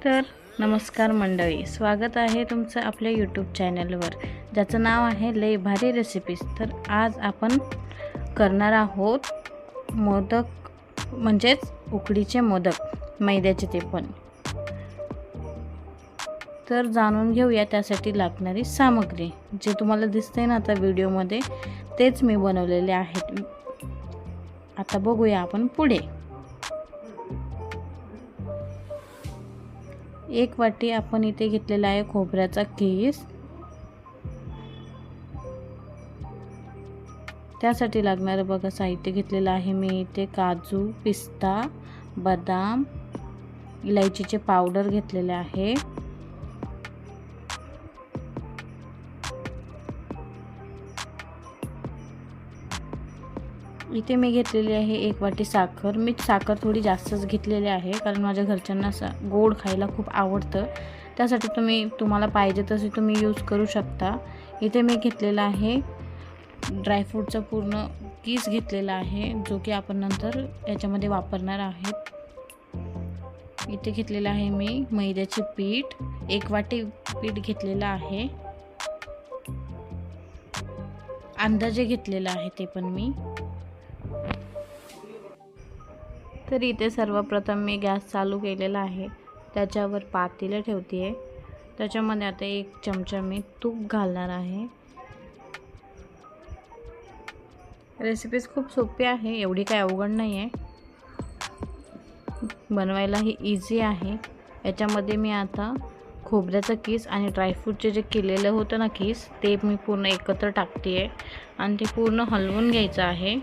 तर नमस्कार मंडळी, स्वागत आहे तुमचं आपल्या यूट्यूब चॅनलवर, ज्याचं नाव आहे लय भारी रेसिपीज। तर आज आपण करणार आहोत मोदक, म्हणजेच उकडीचे मोदक, मैद्याचे ते पण। तर जाणून घेऊया त्यासाठी लागणारी सामग्री। जे तुम्हाला दिसते ना आता व्हिडिओमध्ये, तेच मी बनवलेले आहेत। आता बघूया आपण पुढे। 1 वाटी आपण इथे घेतलेला आहे खोबऱ्याचा कीस। त्यासाठी लागणारे बघा साहित्य घेतलेलं आहे मी इथे काजू, पिस्ता, बदाम, इलायचीचे पावडर घेतलेले आहे। इथे मी घेतलेली आहे 1 वाटी साखर। मी साखर थोडी जास्तच घेतलेली आहे, कारण माझ्या घरच्यांना गोड खायला खूप आवडतं। त्यासाठी तुम्हाला पाहिजे तसे तुम्ही यूज करू शकता। इथे मी घेतलेला आहे ड्रायफ्रूटचा पूर्ण कीस घेतलेला आहे, जो की आपण नंतर याच्यामध्ये वापरणार आहोत। इथे घेतलेला आहे मी मैद्याचे पीठ, 1 वाटी पीठ घेतलेला आहे। अंदाजे घेतलेला आहे ते पण मी। तर इथे सर्वप्रथम मी गॅस चालू केलेला आहे, त्याच्यावर पातेले ठेवते आहे। त्याच्यामध्ये आता 1 चमचा मी तूप घालणार आहे। रेसिपीज खूप सोपी आहे, एवढी काय अवघड नाही आहे, बनवायला ही इझी आहे। याच्यामध्ये मी आता खोबऱ्याचा कीस आणि ड्रायफ्रूटचे जे केलेलं होतं ना कीस, ते मी पूर्ण एकत्र टाकते आहे आणि ते पूर्ण हलवून घ्यायचं आहे।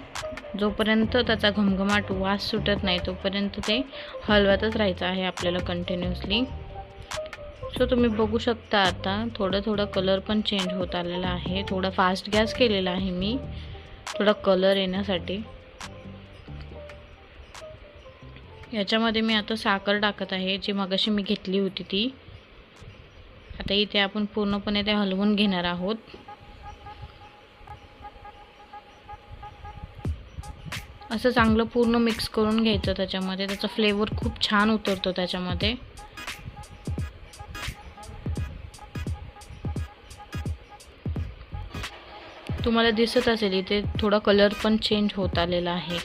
जोपर्यंत त्याचा घमघमाट वास सुटत नाही तोपर्यंत ते हलवतच राहायचं आहे आपल्याला कंटिन्युअसली। सो तुम्ही बघू शकता आता थोडं कलर पण चेंज होत आलेला आहे। थोडा फास्ट गॅस केलेला आहे मी, थोडा कलर येण्यासाठी। याच्यामध्ये मी आता साखर टाकत आहे, जी मगाशी मी घेतली होती ती। आता इथे आपण पूर्णपणे ते हलवून घेणार आहोत। असं चांगलं पूर्ण मिक्स करून घ्यायचं त्याच्यामध्ये, त्याचा फ्लेवर खूप छान उतरतो त्याच्यामध्ये। तुम्हाला दिसत असेल इथे थोडा कलर पण चेंज होत आलेला आहे।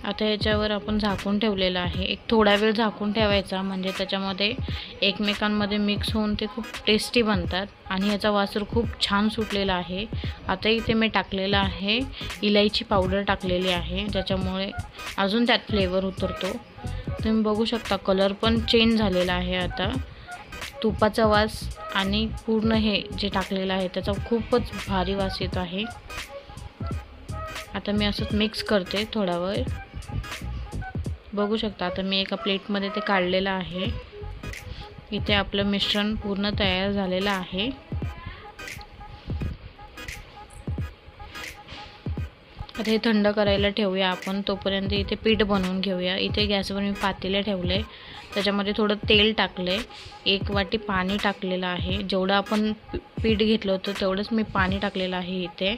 आता याच्यावर आपण झाकून ठेवलेलं आहे, एक थोडा वेळ झाकून ठेवायचा, म्हणजे त्याच्यामध्ये एकमेकांमध्ये मिक्स होऊन ते खूप टेस्टी बनतात आणि याचा वास खूप छान सुटलेला आहे। आता इथे मी टाकलेला आहे इलायची पावडर टाकलेली आहे, ज्याच्यामुळे अजून त्यात फ्लेवर उतरतो। तुम्ही बघू शकता कलर पण चेंज झालेला आहे आता। तुपाचा वास आणि पूर्ण हे जे टाकलेलं आहे त्याचा खूपच भारी वास येत आहे। आता मी असंच मिक्स करते थोडा वेळ। बघू शकता आता मी एका प्लेटमध्ये ते काढलेलं आहे। इथे आपलं मिश्रण पूर्ण तयार झालेलं आहे। आता हे थंड करायला ठेवूया आपण, तोपर्यंत इथे पीठ बनवून घेऊया। इथे गॅसवर मी पातेले ठेवले, त्याच्यामध्ये थोडं तेल टाकले, 1 वाटी पाणी टाकलेलं आहे। जेवढं आपण पीठ घेतलं होतं तेवढंच मी पाणी टाकलेलं आहे इथे।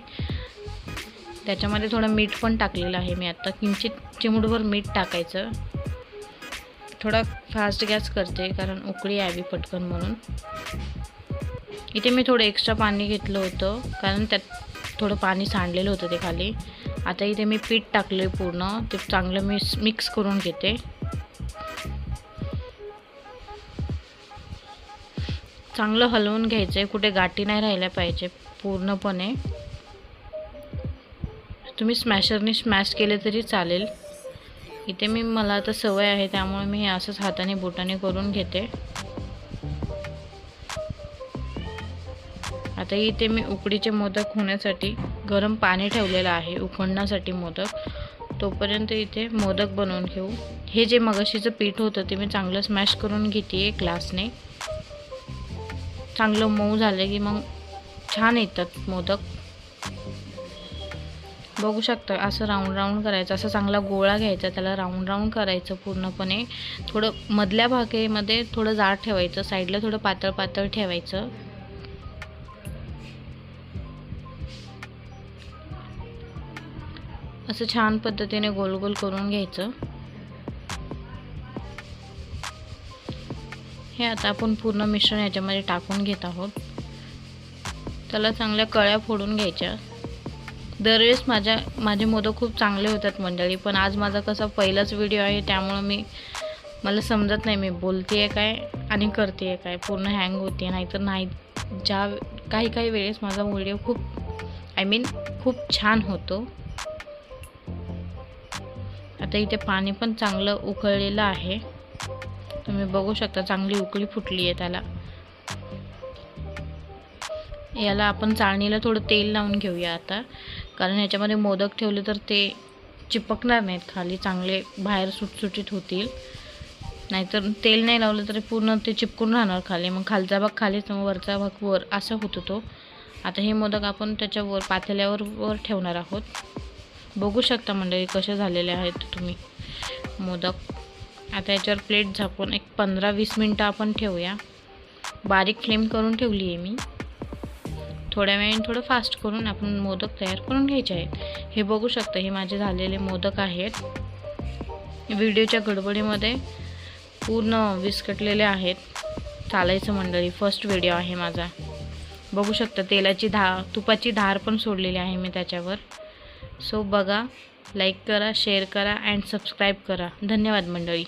त्याच्यामध्ये थोडं मीठ पण टाकलेलं आहे मी आता, किंचित चिमूटभर मीठ टाकायचं। थोडा फास्ट गॅस करते कारण उकळी यावी पटकन म्हणून। इथे मी थोडं एक्स्ट्रा पाणी घेतलं होतं, कारण त्यात थोडं पाणी सांडलेलं होतं ते खाली। आता इथे मी पीठ टाकले पूर्ण, ते चांगलं मी मिक्स करून घेते। चांगलं हलवून घ्यायचं आहे, कुठे गाठी नाही राहिल्या पाहिजे पूर्णपणे। तुम्ही स्मॅशरने स्मॅश केले तरी चालेल। इथे मला आता सवय आहे त्यामुळे मी असंच हाताने बोटाने करून घेते। आता इथे मी उकडीचे मोदक होण्यासाठी गरम पाणी ठेवलेलं आहे, उकडण्यासाठी मोदक। तोपर्यंत इथे मोदक बनवून घेऊ। हे जे मगाशीचं पीठ होतं ते मी चांगलं स्मॅश करून घेते ग्लासने। चांगलं मऊ झालं की मग छान येतात मोदक। बघू शकता असं राऊंड करायचं, असं चांगला गोळा घ्यायचा, त्याला राऊंड करायचं पूर्णपणे। थोडं मधल्या भागामध्ये थोडं जाड ठेवायचं, साईडला थोडं पातळ ठेवायचं। असं छान पद्धतीने गोल गोल करून घ्यायचं। हे आता आपण पूर्ण मिश्रण याच्यामध्ये टाकून घेत आहोत। त्याला चांगल्या कळ्या फोडून घ्यायच्या। दरवेळेस माझे मोदक खूप चांगले होतात मंडळी, पण आज माझा कसा पहिलाच व्हिडिओ आहे त्यामुळे मला समजत नाही मी बोलतेय काय आणि करतेय काय, पूर्ण हँग होते, नाहीतर नाही काही वेळेस माझा व्हिडिओ खूप छान होतो। आता इथे पाणी पण चांगलं उकळलेलं आहे, तुम्ही बघू शकता चांगली उकळी फुटली आहे त्याला। याला आपण चाळणीला थोडं तेल लावून घेऊया आता, कारण ह्याच्यामध्ये मोदक ठेवले तर ते चिपकणार नाहीत खाली, चांगले बाहेर सुटसुटीत होतील। नाहीतर तेल नाही लावलं तरी पूर्ण ते चिपकून राहणार खाली, मग खालचा भाग खालीच वरचा भाग वर असं होतो तो। आता हे मोदक आपण त्याच्यावर पातेल्यावर ठेवणार आहोत। बघू शकता मंडळी कसे झालेले आहेत तुम्ही मोदक। आता याच्यावर प्लेट झाकून एक 15-20 मिनटं आपण ठेवूया। बारीक फ्लेम करून ठेवली आहे मी। थोड्या वेळाने थोडं फास्ट करून आपण मोदक तयार करून घ्यायचे आहेत। हे बघू शकता हे माझे झालेले मोदक आहेत। व्हिडिओच्या गडबडीमध्ये पूर्ण विस्कटलेले आहेत, चालायचं मंडळी, फर्स्ट व्हिडिओ आहे माझा। बघू शकता तुपाची धार पण सोडलेली आहे मी त्याच्यावर। सो बघा, लाईक करा, शेअर करा अँड सबस्क्राईब करा। धन्यवाद मंडळी।